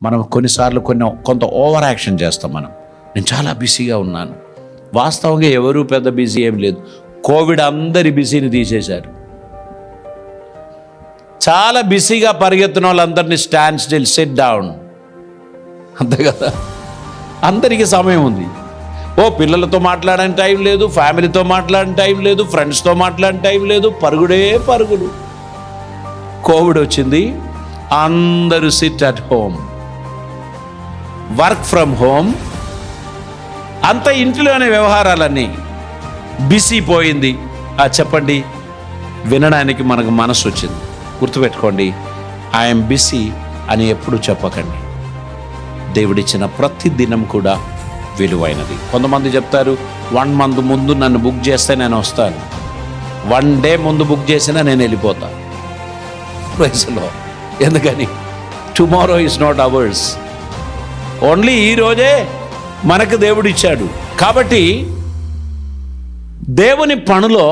మనం కొన్నిసార్లు కొంత ఓవర్ యాక్షన్ చేస్తాం. నేను చాలా బిజీగా ఉన్నాను. వాస్తవంగా ఎవరు పెద్ద బిజీ ఏం లేదు. కోవిడ్ అందరి బిజీని తీసేశారు. చాలా బిజీగా పరిగెత్తిన వాళ్ళందరినీ స్టాండ్ స్టిల్, సిట్ డౌన్, అంతే కదా. అందరికీ సమయం ఉంది. పిల్లలతో మాట్లాడని టైం లేదు, ఫ్యామిలీతో మాట్లాడిన టైం లేదు, ఫ్రెండ్స్తో మాట్లాడిన టైం లేదు, పరుగుడే పరుగులు. కోవిడ్ వచ్చింది, అందరూ SIT at home, work from home, అంత ఇంట్లోనే వ్యవహారాలన్నీ బిజీ పోయింది. చెప్పండి, వినడానికి మనకు మనసు వచ్చింది. గుర్తుపెట్టుకోండి, ఐఎమ్ బిజీ అని ఎప్పుడు చెప్పకండి. దేవుడిచ్చిన ప్రతి దినం కూడా విలువైనది. కొంతమంది చెప్తారు, 1 month ముందు నన్ను బుక్ చేస్తే నేను వస్తాను, 1 day ముందు బుక్ చేసినా నేను వెళ్ళిపోతాను. వయసులో ఎందుకని? Tomorrow is not hours. Only ఈరోజే మనకు దేవుడు ఇచ్చాడు. కాబట్టి దేవుని పనులో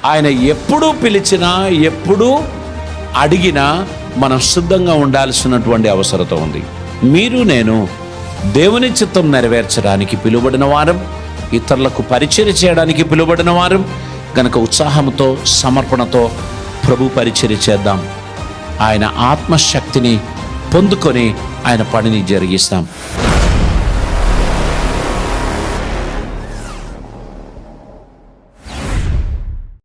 ఆయన ఎప్పుడూ పిలిచినా, ఎప్పుడూ అడిగినా మనం సిద్ధంగా ఉండాల్సినటువంటి అవసరత ఉంది. మీరు నేను దేవుని చిత్తం నెరవేర్చడానికి పిలువబడిన వారం, ఇతరులకు పరిచర్య చేయడానికి పిలువబడిన వారం గనక ఉత్సాహంతో, సమర్పణతో ప్రభు పరిచర్య చేద్దాం. ఆయన ఆత్మశక్తిని పొందుకొని ఆయన పనిని జరిగిస్తాం.